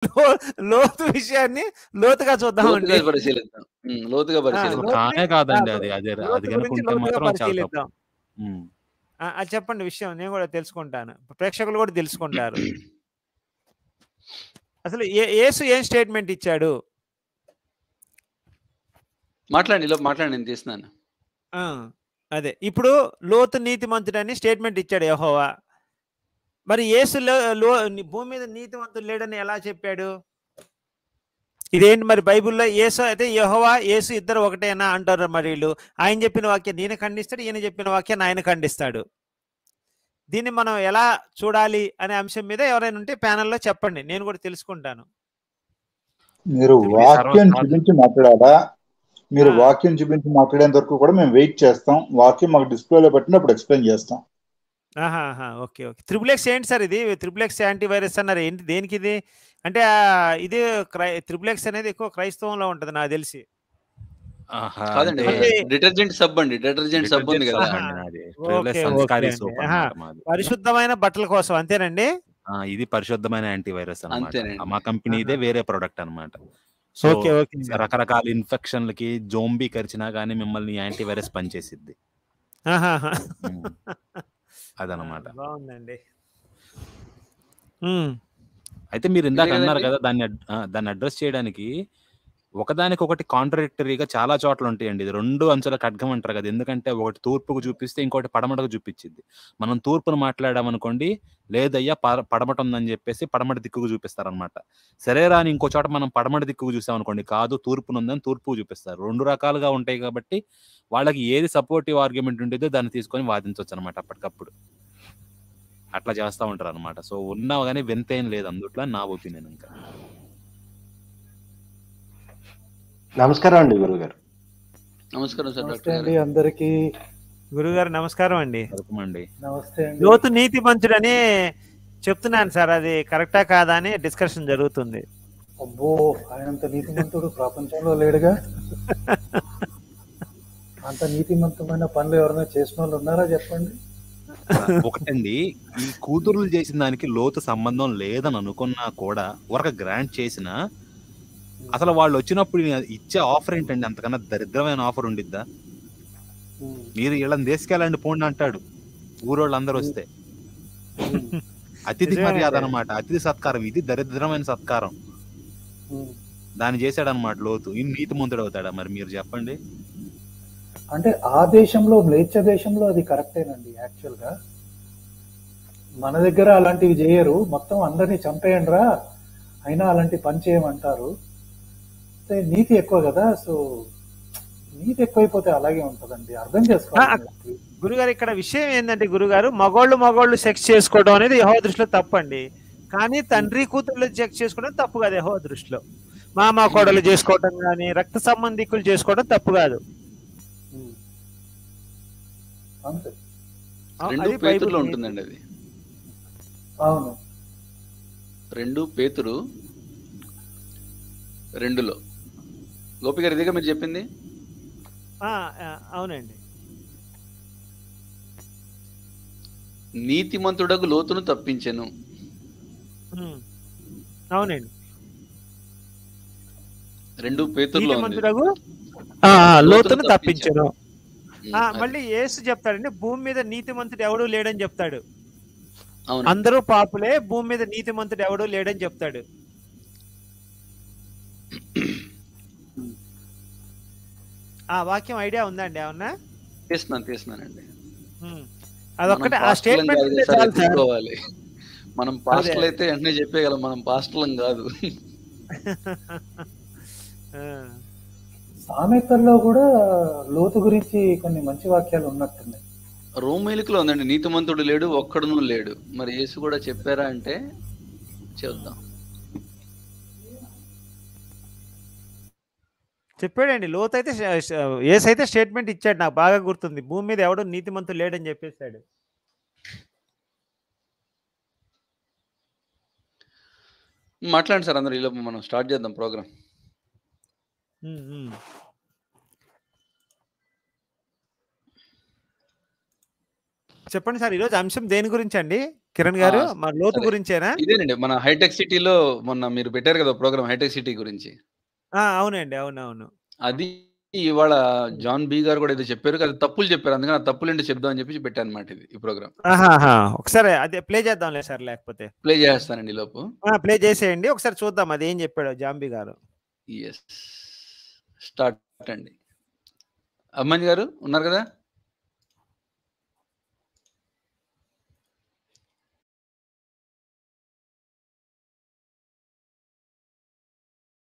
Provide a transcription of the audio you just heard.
లో- లోతు విషయాన్ని లోతుగా చూద్దామండి. లోతుగా పరిశీలిద్దాం. లోతుగా ఆ, పరిశీలిద్దాం. లోతుని కానే ఆ, కాదండి లో- అది అది అది లోతు కనుక గురించి ఉంటే లోతుగా మాత్రం చాలా తప్పు. పరిశీలిద్దాం. ఉమ్. అది చెప్పండి విషయం, నేను కూడా తెలుసుకుంటాను, ప్రేక్షకులు కూడా తెలుసుకుంటారు. అసలు యేసు ఏం స్టేట్మెంట్ ఇచ్చాడు? మాట్లాడండి నేను తీస్తున్నాను. ఆ, అదే ఇప్పుడు లోతు నీతిమంతుడని స్టేట్మెంట్ ఇచ్చాడు యెహోవా. మరి యేసు భూమి మీద నీతిమంతుడు లేడని ఎలా చెప్పాడు? ఇదేంటి మరి బైబిల్లో యేసు అయితే యెహోవా యేసు ఇద్దరు ఒకటేనా అంటారు. మరి వీళ్ళు ఆయన చెప్పిన వాక్యాన్ని ఈయన ఖండిస్తాడు, ఈయన చెప్పిన వాక్యాన్ని ఆయన ఖండిస్తాడు. దీన్ని మనం ఎలా చూడాలి అనే అంశం మీద ఎవరైనా ఉంటే ప్యానెల్లో చెప్పండి, నేను కూడా తెలుసుకుంటాను. మీరు ఇది వాక్యం చూపించి మాట్లాడాలా? మీరు ఆ. వాక్యం చూపించి మాట్లాడేంత వరకు కూడా మేము వెయిట్ చేస్తాం. వాక్యం మాకు డిస్ప్లేలో పెట్టినప్పుడు ఎక్స్ప్లెయిన్ చేస్తాం. ఆహాహా, ఓకే ఓకే. త్రిబుల్ ఎక్స్ ఏంటి సార్ ఇది? త్రిబుల్ ఎక్స్ యాంటీవైరస్ అన్నారు ఏంటి, దేనికి ఇది? అంటే ఇది త్రిబుల్ ఎక్స్ అనేది ఎక్కువ క్రైస్తవంలో ఉంటుంది నాకు తెలిసి. ఆహా, కాదండి, అంటే మళ్ళీ డిటర్జెంట్ సబ్ అండి. డిటర్జెంట్ సబ్ ఉంది కదా. ఆహా, అండి నాది ఓకే ఓకే సంస్కారీ అండి. సోప్ ఆహా, అన్నమాట మాది. పరిశుద్ధమైన బట్టల కోసం అంతేనండి. ఇది పరిశుద్ధమైన యాంటీవైరస్ అన్నమాట. అంతేనండి. మా కంపెనీదే ఆహా. వేరే ప్రొడక్ట్ అన్నమాట. So okay okay. రకరకాల ఇన్ఫెక్షన్లకి జోంబీ కరిచినా కానీ మిమ్మల్ని యాంటీవైరస్ పనిచేసిద్ది. ఆహాహా. ఉమ్. అదనమాట. బాగుందండి. అయితే మీరు ఇందాక ఇదే అన్నారు కదండి. కదా దాన్ని అడ్రస్ చేయడానికి ఒకదానికొకటి కాంట్రడిక్టరీగా చాలా చోట్ల ఉంటాయండి. ఇది 2 అంచుల ఖడ్గం అంటారు కదా! ఎందుకంటే ఒకటి తూర్పుకు చూపిస్తే ఇంకోటి పడమటకు చూపిచ్చిద్ది. మనం తూర్పును మాట్లాడామనుకోండి, లేదయ్యా పడమట ఉందని చెప్పేసి పడమట దిక్కుకు చూపిస్తారనమాట. సరేరా అని ఇంకో చోట మనం పడమట దిక్కుకు చూసామనుకోండి, కాదు తూర్పునుందని తూర్పుకు చూపిస్తారు. 2 రకాలుగా ఉంటాయి కాబట్టి వాళ్ళకి ఏది సపోర్టివ్ ఆర్గ్యుమెంట్ ఉండిద్దో దాన్ని తీసుకొని వాదించొచ్చనమాట అప్పటికప్పుడు. అట్లా చేస్తా ఉంటారనమాట. సో ఉన్నా గాని వింతేం లేదు అందుట్లో అని నా ఒపీనియన్ ఇంకా. నమస్కారం అండి గురుగారు. నమస్కారం సార్. నమస్తే డాక్టర్ అండి గారు. అందరికి. గురుగారు నమస్కారం అండి. అండి నమస్తే అండి. లోతు నీతి మంచుడని చెప్తున్నాను సార్, అది కరెక్టా కాదా అని డిస్కషన్ జరుగుతుంది. అబ్బో, ఆయనంత నీతిమంతుడు ప్రపంచంలో లేడుగా. అంత నీతిమంతమైన పనులు ఎవరైనా చేసిన వాళ్ళు ఉన్నారా చెప్పండి. ఒకటండి, ఈ కూతురులు చేసిన దానికి లోతు సంబంధం లేదని అనుకున్నా కూడా ఒక గ్రాంట్ చేసిన అసలు వాళ్ళు వచ్చినప్పుడు ఇచ్చే ఆఫర్ ఏంటండి? అంతకన్నా దరిద్రమైన ఆఫర్ ఉండిద్దా? మీరు వీళ్ళని తీసుకెళ్ళండి పోండి అంటాడు ఊరోళ్ళందరూ వస్తే. అతిథి మర్యాద అనమాట, అతిథి సత్కారం. ఇది దరిద్రమైన సత్కారం. దాన్ని చేశాడు అనమాట లోతు. ఈ నీతిమంతుడు అవుతాడా మరి మీరు చెప్పండి? అంటే ఆ దేశంలో, మ్లేచ్ఛ దేశంలో అది కరెక్టేనండి. యాక్చువల్ గా మన దగ్గర అలాంటివి చేయరు, మొత్తం అందరినీ చంపేయండి రా, అయినా అలాంటి పని చేయమంటారు. నీతి ఎక్కువ కదా, సో నీతి ఎక్కువైపోతే అలాగే ఉంటదండి, అర్థం చేసుకోవాలి. గురుగారు ఇక్కడ విషయం ఏంటంటే, గురుగారు మగోళ్ళు సెక్స్ చేసుకోవడం అనేది యెహోవా దృష్టిలో తప్పండి. కానీ తండ్రి కూతుర్లు సెక్స్ చేసుకోవడం తప్పు కాదు యెహోవా దృష్టిలో. మామ కోడలు చేసుకోవడం కానీ రక్త సంబంధికులు చేసుకోవడం తప్పు కాదు. అంతే. 2 పేతురులో ఉంటుందండి అది. అవును, 2 పేతురు 2లో. గోపి గారు ఇదిగా మీరు చెప్పింది. అవునండి. నీతిమంతుడకు లోతును తప్పించెను. అవునండి. 2 పేతురులో నీతిమంతుడకు లోతును తప్పించెను. మళ్ళీ యేసు చెప్తాడండి, భూమి మీద నీతిమంతుడు ఎవడూ లేడని చెప్తాడు. అందరూ పాపులే, భూమి మీద నీతిమంతుడు ఎవడూ లేడని చెప్తాడు. ఆ వాక్యం ఐడియా ఉందండి ఏమన్నా? తీస్తున్నానండి. అదొక్కటే ఆ స్టేట్మెంట్ తెలుసుకోవాలి. మనం పాస్టర్లు అయితే వెంటనే చెప్పేయగలం, మనం పాస్టర్లం కాదు. సామెతల్లో కూడా లోతు గురించి కొన్ని మంచి వాక్యాలు ఉన్నట్టున్నాయి. రోమేలికలో ఉందండి, నీతిమంతుడు లేడు ఒక్కడును లేడు. మరి యేసు కూడా చెప్పారా అంటే చూద్దాం. చెప్పాడండి లోతు అయితే, యేసు అయితే స్టేట్మెంట్ ఇచ్చాడు, నాకు బాగా గుర్తుంది. భూమి మీద ఎవడో నీతిమంతుడు లేడని చెప్పేశాడు. మాట్లాడండి సార్ అందరూ, ఈలోపు మనం స్టార్ట్ చేద్దాం ప్రోగ్రామ్. చెప్పండి సార్, ఈరోజు అంశం దేని గురించి అండి? కిరణ్ గారు ఆ, మన లోతు అదే. గురించేనా? ఇదేనండి మన హైటెక్ సిటీలో మొన్న మీరు పెట్టారు కదా ప్రోగ్రామ్ హైటెక్ సిటీ గురించి. అవునండి. అవునవును. అది ఇవాళ జాన్ బి గారు కూడా ఏదో చెప్పారు. అది తప్పులు చెప్పారు. అందుకని ఆ తప్పులేంటో చెప్దాం అని చెప్పి పెట్టానమాట ఇది ఈ ప్రోగ్రామ్. ఆహాహా! ఒకసారి అదే ప్లే చేద్దాంలే సార్ లేకపోతే. ప్లే చేస్తానండి ఈ లోపు. ప్లే చేసేయండి. ఒకసారి చూద్దాం అదేం చెప్పాడో జాంబీ గారు. ఎస్. స్టార్ట్ అండి. అమ్మాయి గారు ఉన్నారు కదా?